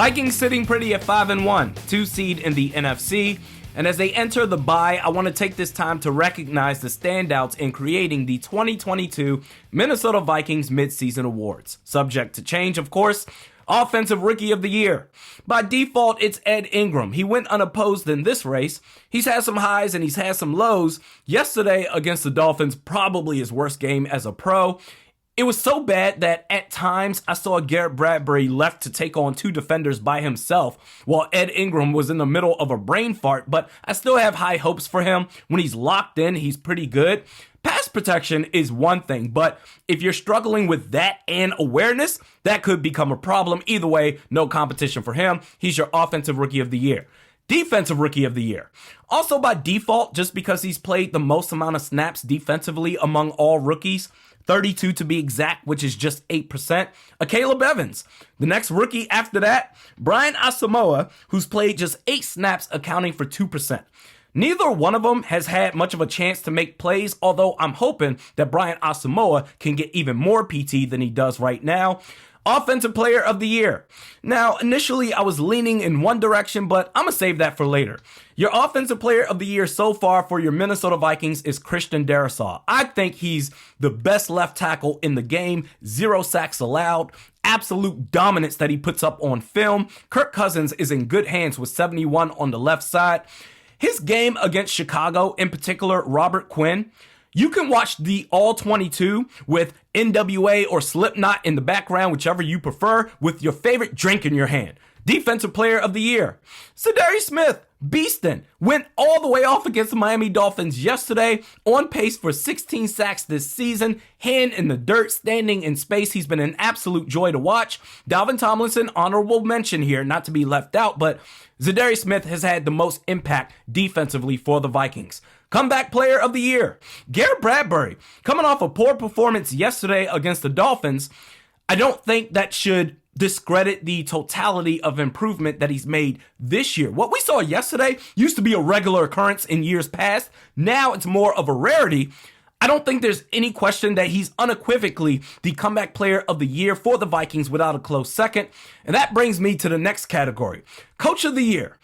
Vikings sitting pretty at 5-1, 2 seed in the NFC. And as they enter the bye, I want to take this time to recognize the standouts in creating the 2022 Minnesota Vikings midseason awards. Subject to change, of course. Offensive Rookie of the Year. By default, it's Ed Ingram. He went unopposed in this race. He's had some highs and he's had some lows. Yesterday against the Dolphins, probably his worst game as a pro. It was so bad that at times I saw Garrett Bradbury left to take on 2 defenders by himself while Ed Ingram was in the middle of a brain fart, but I still have high hopes for him. When he's locked in, he's pretty good. Pass protection is one thing, but if you're struggling with that and awareness, that could become a problem. Either way, no competition for him. He's your Offensive Rookie of the Year. Defensive Rookie of the Year. Also by default, just because he's played the most amount of snaps defensively among all rookies, 32 to be exact, which is just 8%, Caleb Evans. The next rookie after that, Brian Asamoah, who's played just 8 snaps, accounting for 2%. Neither one of them has had much of a chance to make plays, although I'm hoping that Brian Asamoah can get even more PT than he does right now. Offensive Player of the Year. Now, initially I was leaning in one direction, but I'm going to save that for later. Your Offensive Player of the Year so far for your Minnesota Vikings is Christian Darrisaw. I think he's the best left tackle in the game. 0 sacks allowed. Absolute dominance that he puts up on film. Kirk Cousins is in good hands with 71 on the left side. His game against Chicago, in particular, Robert Quinn, you can watch the All 22 with NWA or Slipknot in the background, whichever you prefer, with your favorite drink in your hand. Defensive Player of the Year. Za'Darius Smith, beastin', went all the way off against the Miami Dolphins yesterday, on pace for 16 sacks this season, hand in the dirt, standing in space. He's been an absolute joy to watch. Dalvin Tomlinson, honorable mention here, not to be left out, but Za'Darius Smith has had the most impact defensively for the Vikings. Comeback Player of the Year. Garrett Bradbury, coming off a poor performance yesterday against the Dolphins. I don't think that should discredit the totality of improvement that he's made this year. What we saw yesterday used to be a regular occurrence in years past. Now it's more of a rarity. I don't think there's any question that he's unequivocally the Comeback Player of the Year for the Vikings without a close second. And that brings me to the next category. Coach of the Year.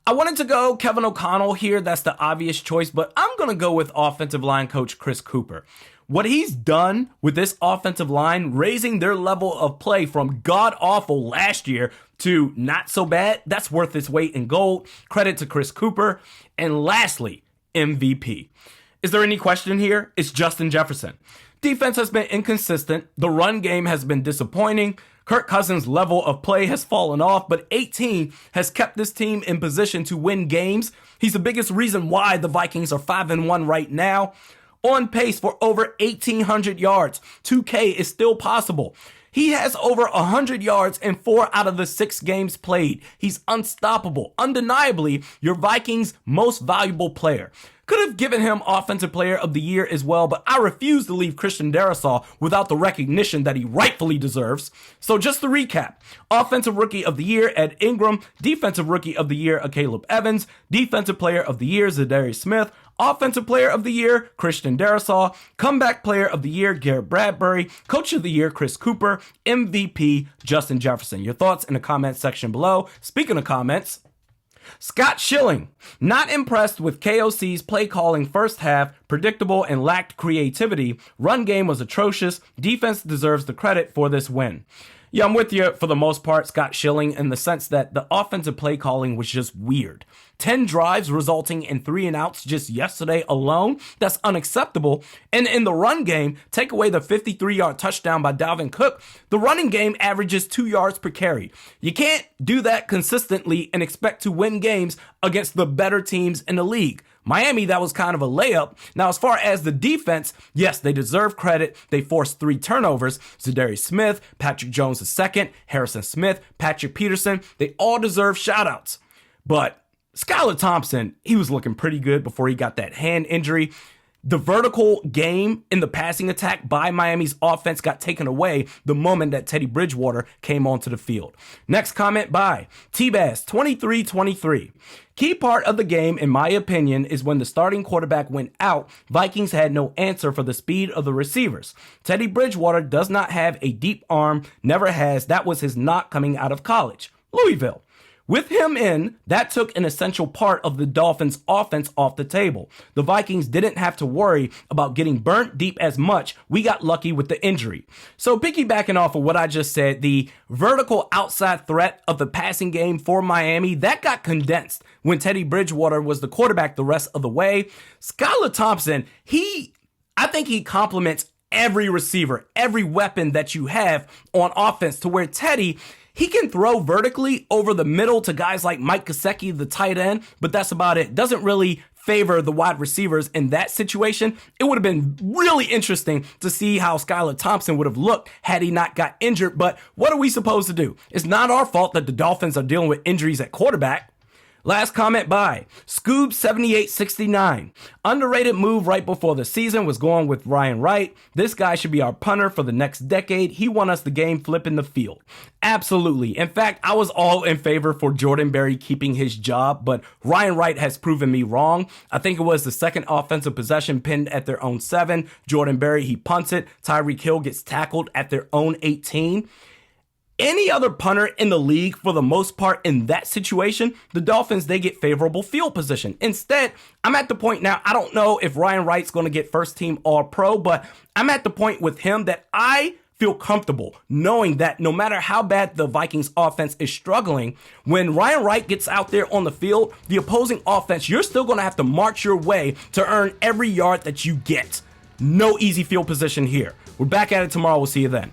I wanted to go Kevin O'Connell here. That's the obvious choice, but I'm going to go with offensive line coach Chris Cooper. What he's done with this offensive line, raising their level of play from god-awful last year to not so bad, that's worth its weight in gold. Credit to Chris Cooper. And lastly, MVP. Is there any question here? It's Justin Jefferson. Defense has been inconsistent. The run game has been disappointing. Kirk Cousins' level of play has fallen off, but 18 has kept this team in position to win games. He's the biggest reason why the Vikings are 5-1 right now. On pace for over 1,800 yards. 2K is still possible. He has over 100 yards in 4 out of the 6 games played. He's unstoppable. Undeniably, your Vikings' most valuable player. Could have given him Offensive Player of the Year as well, but I refuse to leave Christian Darrisaw without the recognition that he rightfully deserves. So just to recap, Offensive Rookie of the Year, Ed Ingram. Defensive Rookie of the Year, Caleb Evans. Defensive Player of the Year, Za'Darius Smith. Offensive Player of the Year, Christian Darrisaw. Comeback Player of the Year, Garrett Bradbury. Coach of the Year, Chris Cooper. MVP, Justin Jefferson. Your thoughts in the comments section below. Speaking of comments, Scott Schilling, not impressed with KOC's play calling first half, predictable and lacked creativity. Run game was atrocious. Defense deserves the credit for this win. Yeah, I'm with you for the most part, Scott Schilling, in the sense that the offensive play calling was just weird. 10 drives resulting in 3 and outs just yesterday alone. That's unacceptable. And in the run game, take away the 53-yard touchdown by Dalvin Cook, the running game averages 2 yards per carry. You can't do that consistently and expect to win games against the better teams in the league. Miami, that was kind of a layup. Now, as far as the defense, yes, they deserve credit. They forced 3 turnovers. Za'Darius Smith, Patrick Jones II, Harrison Smith, Patrick Peterson, they all deserve shout-outs. But Skylar Thompson, he was looking pretty good before he got that hand injury. The vertical game in the passing attack by Miami's offense got taken away the moment that Teddy Bridgewater came onto the field. Next comment by T-Bass 2323. Key part of the game, in my opinion, is when the starting quarterback went out, Vikings had no answer for the speed of the receivers. Teddy Bridgewater does not have a deep arm, never has. That was his knock coming out of college. Louisville. With him in, that took an essential part of the Dolphins' offense off the table. The Vikings didn't have to worry about getting burnt deep as much. We got lucky with the injury. So piggybacking off of what I just said, the vertical outside threat of the passing game for Miami, that got condensed when Teddy Bridgewater was the quarterback the rest of the way. Skylar Thompson, I think he complements every receiver, every weapon that you have on offense, to where Teddy, he can throw vertically over the middle to guys like Mike Gesicki, the tight end, but that's about it. Doesn't really favor the wide receivers in that situation. It would have been really interesting to see how Skylar Thompson would have looked had he not got injured, but what are we supposed to do? It's not our fault that the Dolphins are dealing with injuries at quarterback. Last comment by Scoob7869. Underrated move right before the season was going with Ryan Wright. This guy should be our punter for the next decade. He won us the game flipping the field. Absolutely. In fact, I was all in favor for Jordan Berry keeping his job, but Ryan Wright has proven me wrong. I think it was the second offensive possession pinned at their own 7. Jordan Berry, he punts it. Tyreek Hill gets tackled at their own 18. Any other punter in the league, for the most part, in that situation, the Dolphins, they get favorable field position. Instead, I'm at the point now, I don't know if Ryan Wright's going to get first team All-Pro, but I'm at the point with him that I feel comfortable knowing that no matter how bad the Vikings offense is struggling, when Ryan Wright gets out there on the field, the opposing offense, you're still going to have to march your way to earn every yard that you get. No easy field position here. We're back at it tomorrow. We'll see you then.